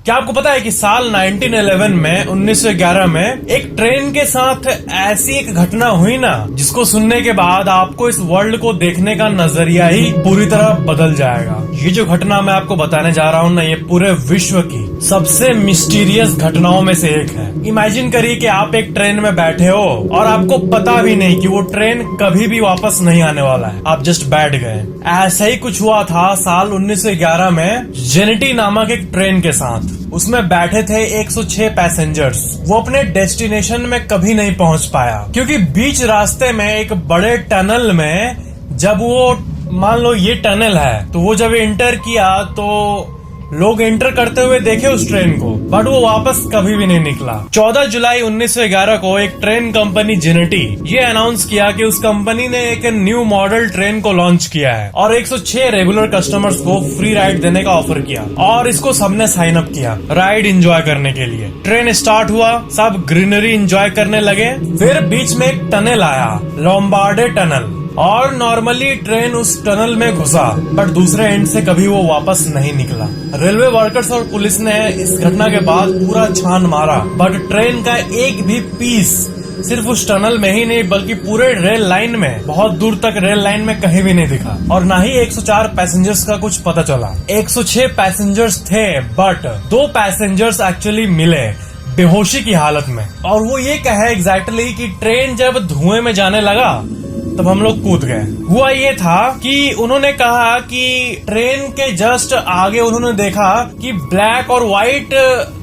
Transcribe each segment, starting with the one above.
क्या आपको पता है कि साल 1911 में 1911 में एक ट्रेन के साथ ऐसी एक घटना हुई ना, जिसको सुनने के बाद आपको इस वर्ल्ड को देखने का नजरिया ही पूरी तरह बदल जाएगा। ये जो घटना मैं आपको बताने जा रहा हूँ ना, ये पूरे विश्व की सबसे मिस्टीरियस घटनाओं में से एक है। इमेजिन करिए कि आप एक ट्रेन में बैठे हो और आपको पता भी नहीं कि वो ट्रेन कभी भी वापस नहीं आने वाला है, आप जस्ट बैठ गए। ऐसा ही कुछ हुआ था साल 1911 में जेनेटी नामक एक ट्रेन के साथ। उसमें बैठे थे 106 पैसेंजर्स। वो अपने डेस्टिनेशन में कभी नहीं पहुंच पाया, क्योंकि बीच रास्ते में एक बड़े टनल में जब वो, मान लो ये टनल है, तो वो जब एंटर किया तो लोग एंटर करते हुए देखे उस ट्रेन को, बट वो वापस कभी भी नहीं निकला। 14 जुलाई 1911 को एक ट्रेन कंपनी जेनेटी ये अनाउंस किया कि उस कंपनी ने एक न्यू मॉडल ट्रेन को लॉन्च किया है और 106 रेगुलर कस्टमर्स को फ्री राइड देने का ऑफर किया, और इसको सबने साइन अप किया राइड एंजॉय करने के लिए। ट्रेन स्टार्ट हुआ, सब ग्रीनरी एंजॉय करने लगे। फिर बीच में एक टनल आया, लोम्बार्डे टनल, और नॉर्मली ट्रेन उस टनल में घुसा, बट दूसरे एंड से कभी वो वापस नहीं निकला। रेलवे वर्कर्स और पुलिस ने इस घटना के बाद पूरा छान मारा, बट ट्रेन का एक भी पीस सिर्फ उस टनल में ही नहीं बल्कि पूरे रेल लाइन में, बहुत दूर तक रेल लाइन में कहीं भी नहीं दिखा। और ना ही 104 पैसेंजर्स का कुछ पता चला। 106 पैसेंजर्स थे, बट 2 पैसेंजर्स एक्चुअली मिले बेहोशी की हालत में, और वो ये कहे एग्जैक्टली कि ट्रेन जब धुएं में जाने लगा तब हम लोग कूद गए। हुआ ये था कि उन्होंने कहा कि ट्रेन के जस्ट आगे उन्होंने देखा कि ब्लैक और व्हाइट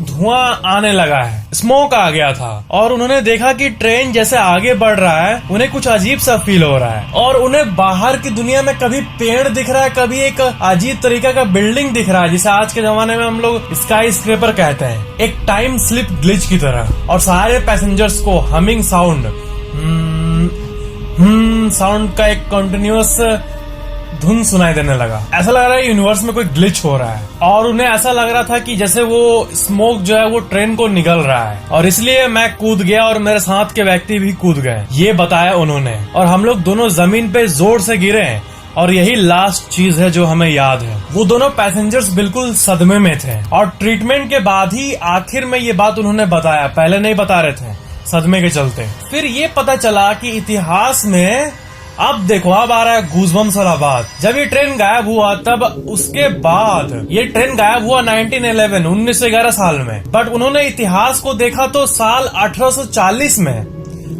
धुआं आने लगा है, स्मोक आ गया था, और उन्होंने देखा कि ट्रेन जैसे आगे बढ़ रहा है उन्हें कुछ अजीब सा फील हो रहा है, और उन्हें बाहर की दुनिया में कभी पेड़ दिख रहा है, कभी एक अजीब तरीका का बिल्डिंग दिख रहा है, जिसे आज के जमाने में हम लोग स्काई स्क्रैपर कहते हैं, एक टाइम स्लिप ग्लिच की तरह। और सारे पैसेंजर्स को हमिंग साउंड साउंड का एक कंटिन्यूअस धुन सुनाई देने लगा। ऐसा लग रहा है यूनिवर्स में कोई ग्लिच हो रहा है, और उन्हें ऐसा लग रहा था कि जैसे वो स्मोक जो है वो ट्रेन को निगल रहा है, और इसलिए मैं कूद गया और मेरे साथ के व्यक्ति भी कूद गए, ये बताया उन्होंने। और हम लोग दोनों जमीन पे जोर से गिरे, और यही लास्ट चीज है जो हमें याद है। वो दोनों पैसेंजर्स बिल्कुल सदमे में थे, और ट्रीटमेंट के बाद ही आखिर में ये बात उन्होंने बताया, पहले नहीं बता रहे थे सदमे के चलते। फिर ये पता चला कि इतिहास में अब देखो, अब आ रहा है गूज़बम्स वाला बात। जब ये ट्रेन गायब हुआ तब उसके बाद ये ट्रेन गायब हुआ 1911 साल में, बट उन्होंने इतिहास को देखा तो साल 1840 में,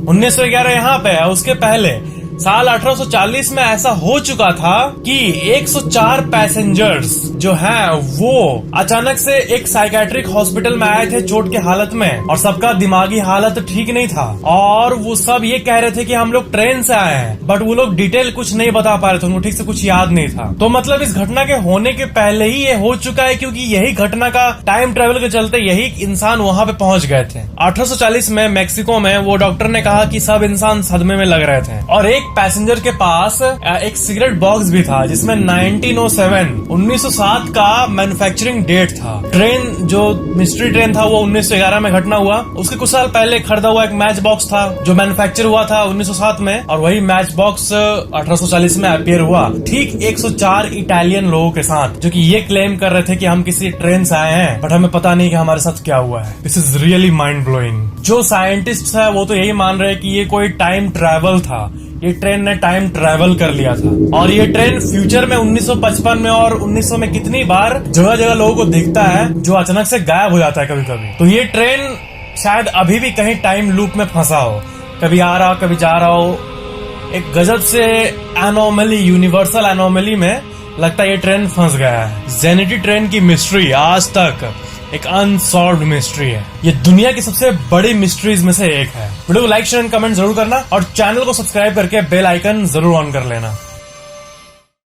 1911 यहाँ पे है, उसके पहले साल 1840 में ऐसा हो चुका था कि 104 पैसेंजर्स जो हैं वो अचानक से एक साइकेट्रिक हॉस्पिटल में आए थे चोट के हालत में, और सबका दिमागी हालत ठीक नहीं था, और वो सब ये कह रहे थे कि हम लोग ट्रेन से आए हैं, बट वो लोग डिटेल कुछ नहीं बता पा रहे थे, उनको ठीक से कुछ याद नहीं था। तो मतलब इस घटना के होने के पहले ही ये हो चुका है, क्योंकि यही घटना का टाइम ट्रेवल के चलते यही इंसान वहाँ पे पहुँच गए थे। 1840 में मैक्सिको में वो डॉक्टर ने कहा कि सब इंसान सदमे में लग रहे थे, और एक पैसेंजर के पास एक सिगरेट बॉक्स भी था जिसमें 1907 का मैन्युफैक्चरिंग डेट था। ट्रेन जो मिस्ट्री ट्रेन था वो 1911 में घटना हुआ, उसके कुछ साल पहले खरीदा हुआ एक मैच बॉक्स था जो मैन्युफैक्चर हुआ था 1907 में, और वही मैच बॉक्स 1840 में अपीयर हुआ, ठीक 104 इटालियन लोगों के साथ, जो कि ये क्लेम कर रहे थे कि हम किसी ट्रेन से आए हैं, बट हमें पता नहीं कि हमारे साथ क्या हुआ है। This is really mind blowing. जो साइंटिस्ट है वो तो यही मान रहे हैं कि ये कोई टाइम ट्रैवल था, ये ट्रेन ने टाइम ट्रैवल कर लिया था, और ये ट्रेन फ्यूचर में 1955 में और 1900 में कितनी बार जगह जगह लोगों को दिखता है, जो अचानक से गायब हो जाता है कभी कभी। तो ये ट्रेन शायद अभी भी कहीं टाइम लूप में फंसा हो, कभी आ रहा हो कभी जा रहा हो। एक गजब से एनोमली, यूनिवर्सल एनोमली में लगता है ये ट्रेन फंस गया है। जेनेटी ट्रेन की मिस्ट्री आज तक एक अनसॉल्व्ड मिस्ट्री है। ये दुनिया की सबसे बड़ी मिस्ट्रीज में से एक है। वीडियो को लाइक शेयर एंड कमेंट जरूर करना, और चैनल को सब्सक्राइब करके बेल आइकन जरूर ऑन कर लेना।